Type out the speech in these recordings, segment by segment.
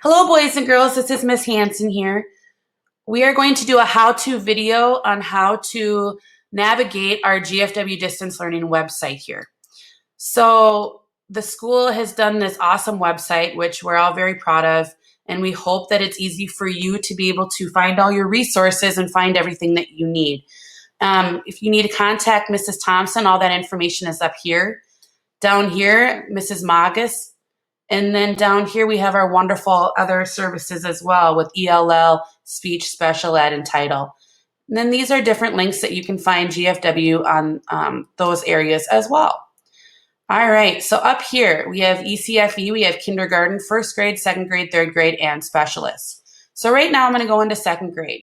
Hello, boys and girls. This is Miss Hanson here. We are going to do a how-to video on how to navigate our GFW distance learning website here. So the school has done this awesome website, which we're all very proud of, and we hope that it's easy for you to be able to find all your resources and find everything that you need. If you need to contact Mrs. Thompson, all that information is up here. Down here, Mrs. Magus. And then down here, we have our wonderful other services as well with ELL, speech, special ed, and title. And then these are different links that you can find GFW on those areas as well. All right, so up here, we have ECFE, we have kindergarten, first grade, second grade, third grade, and specialists. So right now, I'm gonna go into second grade.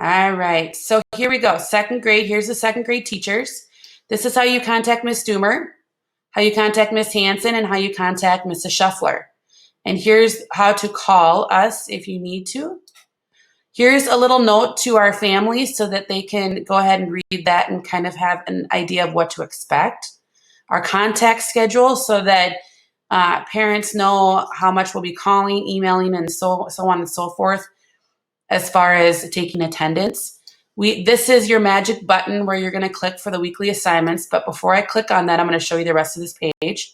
All right, so here we go, second grade, here's the second grade teachers. This is how you contact Miss Doomer, how you contact Miss Hanson, and how you contact Mrs. Shuffler. And here's how to call us if you need to. Here's a little note to our families so that they can go ahead and read that and kind of have an idea of what to expect. Our contact schedule so that parents know how much we'll be calling, emailing, and so on and so forth as far as taking attendance. This is your magic button where you're going to click for the weekly assignments. But before I click on that, I'm going to show you the rest of this page.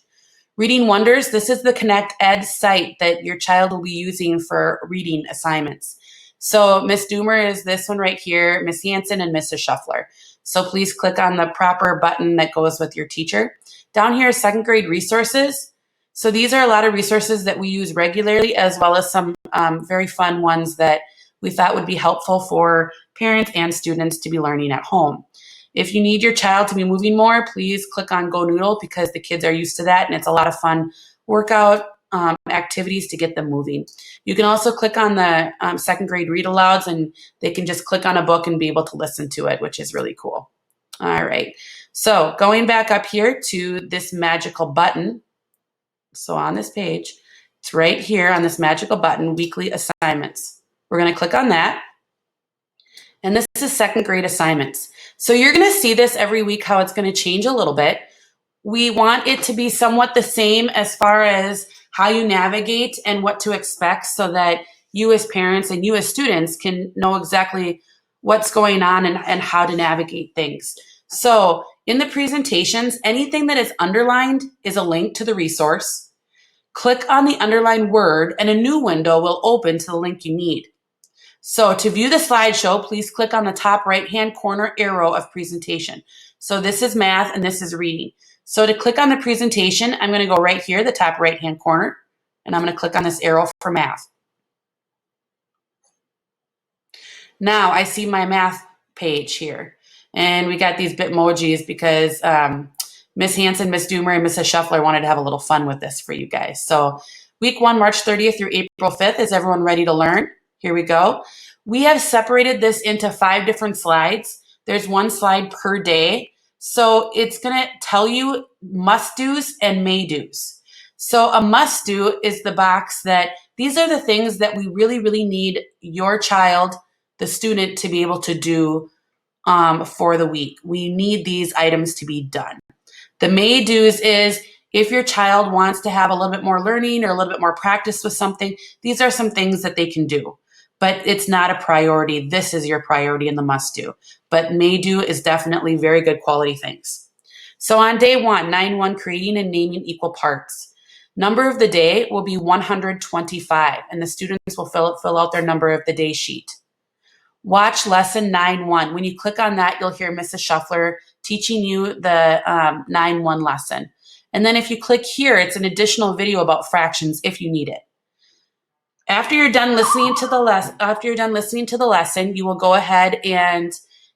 Reading Wonders, this is the Connect Ed site that your child will be using for reading assignments. So Miss Doomer is this one right here, Miss Hanson and Mrs. Shuffler. So please click on the proper button that goes with your teacher. Down here is second grade resources. So these are a lot of resources that we use regularly, as well as some very fun ones that we thought would be helpful for parents and students to be learning at home. If you need your child to be moving more, please click on Go Noodle because the kids are used to that and it's a lot of fun workout activities to get them moving. You can also click on the second grade read alouds and they can just click on a book and be able to listen to it, which is really cool. All right, so going back up here to this magical button. So on this page, it's right here on this magical button, weekly assignments. We're going to click on that. And this is second grade assignments. So you're going to see this every week, how it's going to change a little bit. We want it to be somewhat the same as far as how you navigate and what to expect so that you as parents and you as students can know exactly what's going on and how to navigate things. So in the presentations, anything that is underlined is a link to the resource. Click on the underlined word and a new window will open to the link you need. So to view the slideshow, please click on the top right-hand corner arrow of presentation. So this is math and this is reading. So to click on the presentation, I'm going to go right here, the top right-hand corner, and I'm going to click on this arrow for math. Now I see my math page here, and we got these Bitmojis because Miss Hanson, Miss Doomer, and Mrs. Shuffler wanted to have a little fun with this for you guys. So week 1, March 30th through April 5th. Is everyone ready to learn? Here we go. We have separated this into 5 different slides. There's 1 slide per day. So it's going to tell you must-dos and may-dos. So a must-do is the box that these are the things that we really, really need your child, the student, to be able to do for the week. We need these items to be done. The may-dos is if your child wants to have a little bit more learning or a little bit more practice with something, these are some things that they can do. But it's not a priority. This is your priority in the must-do. But may-do is definitely very good quality things. So on day 1, 9-1, creating and naming equal parts. Number of the day will be 125, and the students will fill out their number of the day sheet. Watch lesson 9-1. When you click on that, you'll hear Mrs. Shuffler teaching you the 9-1 lesson. And then if you click here, it's an additional video about fractions if you need it. After you're done listening to the lesson, you will go ahead and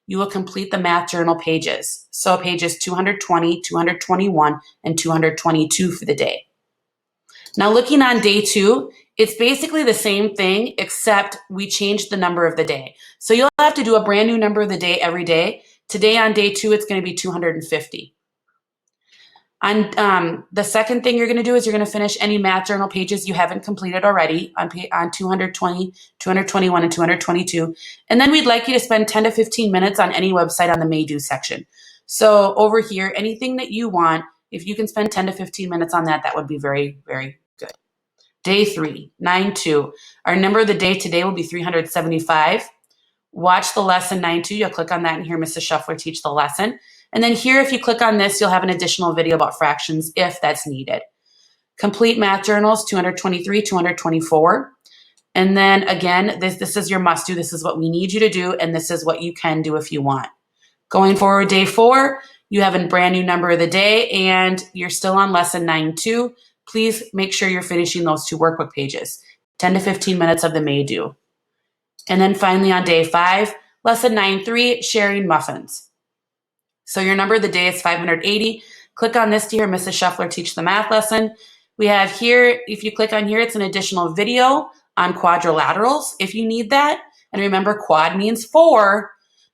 you will complete the math journal pages. So pages 220, 221, and 222 for the day. Now looking on day 2, it's basically the same thing except we changed the number of the day. So you'll have to do a brand new number of the day every day. Today on day 2, it's going to be 250. On the second thing you're going to do is you're going to finish any math journal pages you haven't completed already on 220, 221, and 222. And then we'd like you to spend 10 to 15 minutes on any website on the may-do section. So over here, anything that you want, if you can spend 10 to 15 minutes on that, that would be very, very good. Day 3, 9-2. Our number of the day today will be 375. Watch the lesson 9-2. You'll click on that and hear Mrs. Shuffler teach the lesson. And then here, if you click on this, you'll have an additional video about fractions if that's needed. Complete math journals, 223, 224. And then again, this is your must do. This is what we need you to do. And this is what you can do if you want. Going forward, day 4, you have a brand new number of the day and you're still on lesson 9-2. Please make sure you're finishing those 2 workbook pages, 10 to 15 minutes of the may do. And then finally on day 5, lesson 9-3, sharing muffins. So your number of the day is 580. Click on this to hear Mrs. Shuffler teach the math lesson. We have here, if you click on here, it's an additional video on quadrilaterals if you need that. And remember, quad means 4.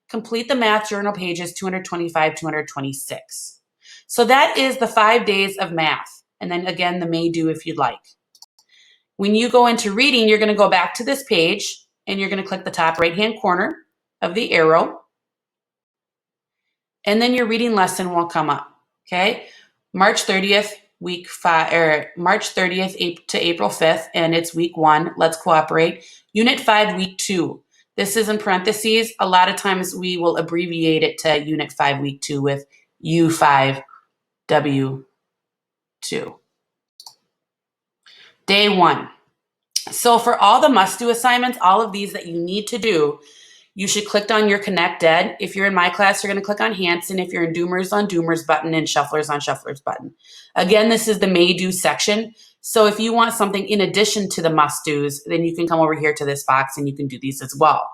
Complete the math journal pages 225, 226. So that is the 5 days of math. And then again, the may do if you'd like. When you go into reading, you're going to go back to this page and you're going to click the top right-hand corner of the arrow. And then your reading lesson will come up. Okay. March 30th, week 5, or March 30th to April 5th, and it's week 1. Let's cooperate. Unit 5, week 2. This is in parentheses. A lot of times we will abbreviate it to Unit 5, week 2 with U5, W2. Day 1. So for all the must-do assignments, all of these that you need to do, you should click on your Connect Ed. If you're in my class, you're going to click on Hanson. If you're in Doomers, on Doomers button, and Shufflers on Shufflers button. Again, this is the may do section. So if you want something in addition to the must-dos, then you can come over here to this box and you can do these as well.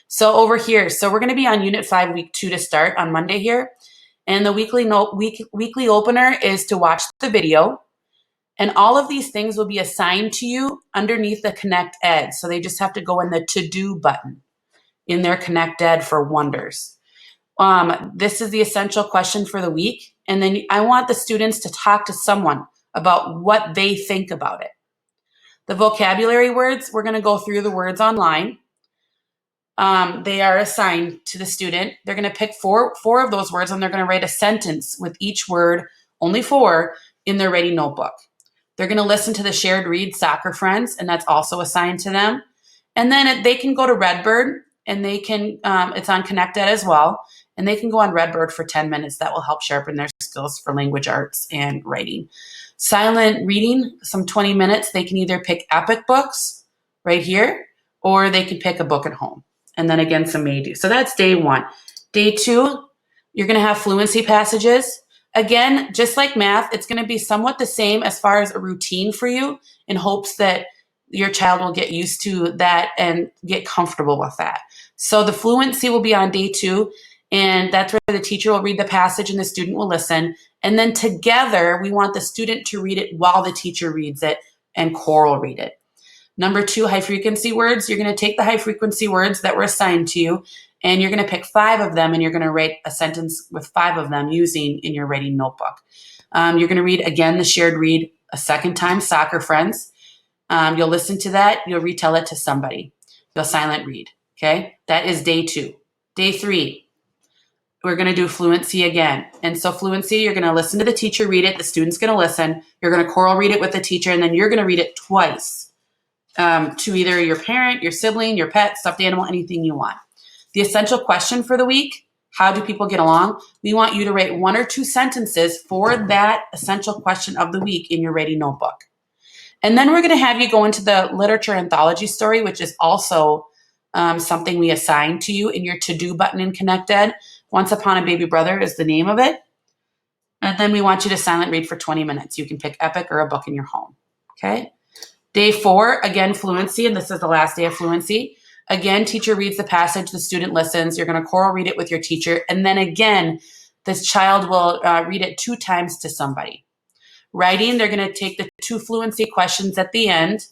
So over here, so we're going to be on Unit 5, Week 2 to start on Monday here. And the weekly opener is to watch the video. And all of these things will be assigned to you underneath the Connect Ed. So they just have to go in the To-Do button in their Connect Ed for Wonders. This is the essential question for the week. And then I want the students to talk to someone about what they think about it. The vocabulary words, we're going to go through the words online. They are assigned to the student. They're going to pick four of those words and they're going to write a sentence with each word, only 4, in their ready notebook. They're going to listen to the shared read Soccer Friends, and that's also assigned to them. And then they can go to Redbird, and they can, it's on Connect Ed as well, and they can go on Redbird for 10 minutes. That will help sharpen their skills for language arts and writing. Silent reading, some 20 minutes. They can either pick Epic books right here, or they can pick a book at home. And then again, some may do. So that's day 1. Day 2, you're going to have fluency passages. Again, just like math, it's going to be somewhat the same as far as a routine for you in hopes that your child will get used to that and get comfortable with that. So the fluency will be on day 2, and that's where the teacher will read the passage and the student will listen. And then together, we want the student to read it while the teacher reads it and choral read it. Number 2, high frequency words. You're going to take the high frequency words that were assigned to you, and you're going to pick 5 of them, and you're going to write a sentence with 5 of them using in your writing notebook. You're going to read, again, the shared read a second time, Soccer Friends. You'll listen to that. You'll retell it to somebody. You'll silent read, okay? That is day 2. Day 3, we're going to do fluency again. And so fluency, you're going to listen to the teacher read it. The student's going to listen. You're going to choral read it with the teacher, and then you're going to read it twice to either your parent, your sibling, your pet, stuffed animal, anything you want. The essential question for the week, how do people get along? We want you to write 1 or 2 sentences for that essential question of the week in your ready notebook. And then we're going to have you go into the literature anthology story, which is also something we assign to you in your to-do button in Connect Ed. Once Upon a Baby Brother is the name of it. And then we want you to silent read for 20 minutes. You can pick Epic or a book in your home. Okay. Day 4, again, fluency, and this is the last day of fluency. Again, teacher reads the passage, the student listens. You're going to choral read it with your teacher. And then again, this child will read it 2 times to somebody. Writing, they're going to take the 2 fluency questions at the end,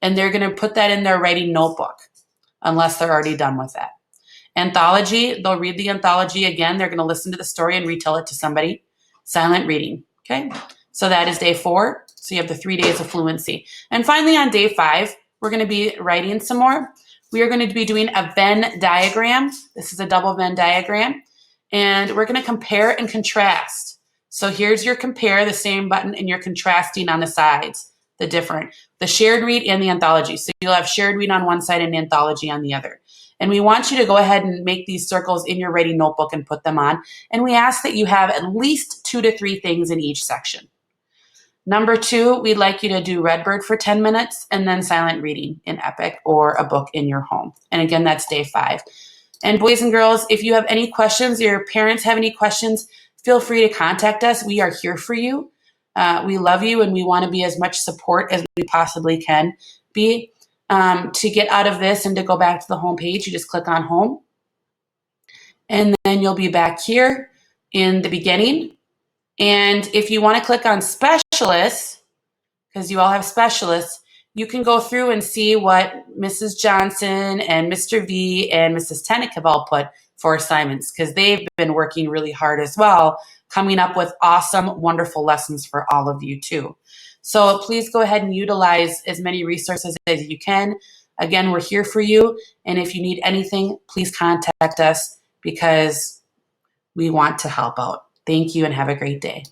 and they're going to put that in their writing notebook, unless they're already done with that. Anthology, they'll read the anthology again. They're going to listen to the story and retell it to somebody. Silent reading, okay? So that is day 4. So you have the 3 days of fluency. And finally, on day 5, we're going to be writing some more. We are going to be doing a Venn diagram. This is a double Venn diagram. And we're going to compare and contrast. So here's your compare, the same button, and you're contrasting on the sides. the shared read and the anthology. So you'll have shared read on one side and anthology on the other. And we want you to go ahead and make these circles in your writing notebook and put them on. And we ask that you have at least 2 to 3 things in each section. Number 2, we'd like you to do Redbird for 10 minutes and then silent reading in Epic or a book in your home. And again, that's day 5. And boys and girls, if you have any questions, your parents have any questions, feel free to contact us. We are here for you. We love you, and we want to be as much support as we possibly can be. To get out of this and to go back to the home page, you just click on home. And then you'll be back here in the beginning. And if you want to click on specialists, because you all have specialists, you can go through and see what Mrs. Johnson and Mr. V and Mrs. Tenick have all put for assignments, because they've been working really hard as well, coming up with awesome, wonderful lessons for all of you too. So please go ahead and utilize as many resources as you can. Again, we're here for you. And if you need anything, please contact us because we want to help out. Thank you and have a great day.